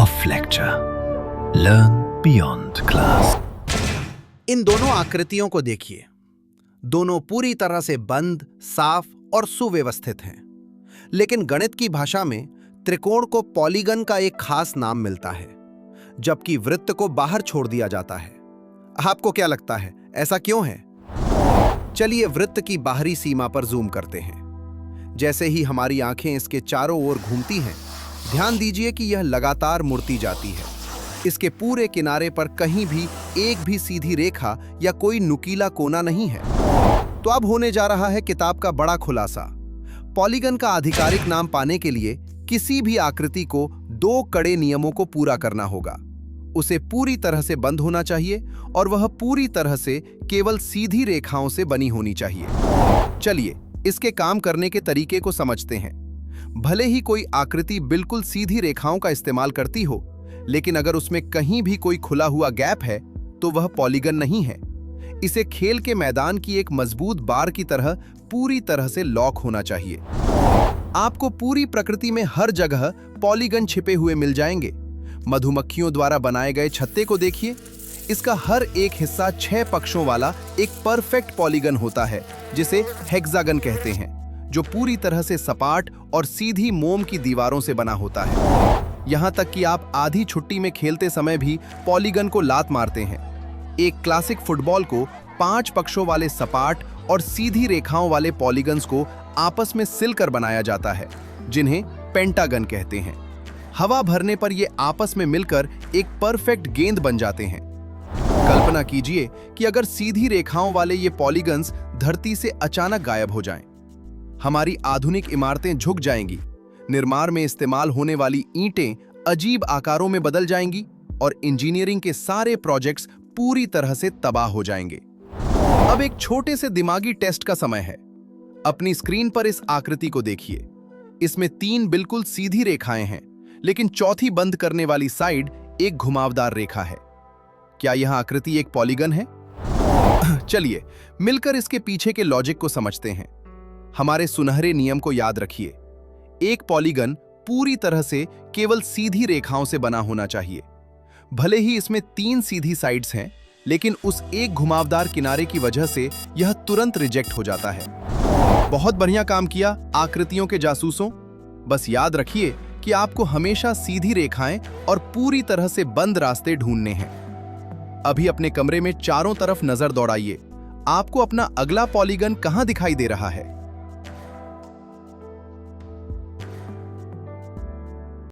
of lecture. Learn beyond class. इन दोनों आकृतियों को देखिए। दोनों पूरी तरह से बंद, साफ और सुव्यवस्थित हैं। लेकिन गणित की भाषा में त्रिकोण को पॉलीगन का एक खास नाम मिलता है, जबकि वृत्त को बाहर छोड़ दिया जाता है। आपको क्या लगता है, ऐसा क्यों है? चलिए वृत्त की बाहरी सीमा पर जूम करते हैं। जैसे ही हमारी आंखें इसके चारों ओर घूमती हैं, ध्यान दीजिए कि यह लगातार मुड़ती जाती है। इसके पूरे किनारे पर कहीं भी एक भी सीधी रेखा या कोई नुकीला कोना नहीं है। तो अब होने जा रहा है किताब का बड़ा खुलासा। पॉलीगन का आधिकारिक नाम पाने के लिए किसी भी आकृति को दो कड़े नियमों को पूरा करना होगा। उसे पूरी तरह से बंद होना चाहिए और वह पूरी तरह से केवल सीधी रेखाओं से बनी होनी चाहिए। चलिए इसके काम करने के तरीके को समझते हैं। भले ही कोई आकृति बिल्कुल सीधी रेखाओं का इस्तेमाल करती हो, लेकिन अगर उसमें कहीं भी कोई खुला हुआ गैप है तो वह पॉलीगन नहीं है। इसे खेल के मैदान की एक मजबूत बार की तरह पूरी तरह से लॉक होना चाहिए। आपको पूरी प्रकृति में हर जगह पॉलीगन छिपे हुए मिल जाएंगे। मधुमक्खियों द्वारा बनाए गए छत्ते को देखिए। इसका हर एक हिस्सा 6 पक्षों वाला एक परफेक्ट पॉलीगन होता है, जिसे हेक्सागन कहते हैं, जो पूरी तरह से सपाट और सीधी मोम की दीवारों से बना होता है। यहाँ तक कि आप आधी छुट्टी में खेलते समय भी पॉलीगन को लात मारते हैं। एक क्लासिक फुटबॉल को 5 पक्षों वाले सपाट और सीधी रेखाओं वाले पॉलीगन्स को आपस में सिलकर बनाया जाता है, जिन्हें पेंटागन कहते हैं। हवा भरने पर ये आपस में मिलकर एक परफेक्ट गेंद बन जाते हैं। कल्पना कीजिए कि अगर सीधी रेखाओं वाले ये पॉलीगन्स धरती से अचानक गायब हो जाएं। हमारी आधुनिक इमारतें झुक जाएंगी, निर्माण में इस्तेमाल होने वाली ईंटें अजीब आकारों में बदल जाएंगी और इंजीनियरिंग के सारे प्रोजेक्ट्स पूरी तरह से तबाह हो जाएंगे। अब एक छोटे से दिमागी टेस्ट का समय है। अपनी स्क्रीन पर इस आकृति को देखिए। इसमें 3 बिल्कुल सीधी रेखाएं हैं, लेकिन चौथी बंद करने वाली साइड एक घुमावदार रेखा है। क्या यह आकृति एक पॉलीगन है? चलिए मिलकर इसके पीछे के लॉजिक को समझते हैं। हमारे सुनहरे नियम को याद रखिए। एक पॉलीगन पूरी तरह से केवल सीधी रेखाओं से बना होना चाहिए। भले ही इसमें 3 सीधी साइड्स हैं, लेकिन उस एक घुमावदार किनारे की वजह से यह तुरंत रिजेक्ट हो जाता है। बहुत बढ़िया काम किया आकृतियों के जासूसों। बस याद रखिए कि आपको हमेशा सीधी रेखाएं और पूरी तरह से बंद रास्ते ढूंढने हैं। अभी अपने कमरे में चारों तरफ नजर दौड़ाइए। आपको अपना अगला पॉलीगन कहां दिखाई दे रहा है?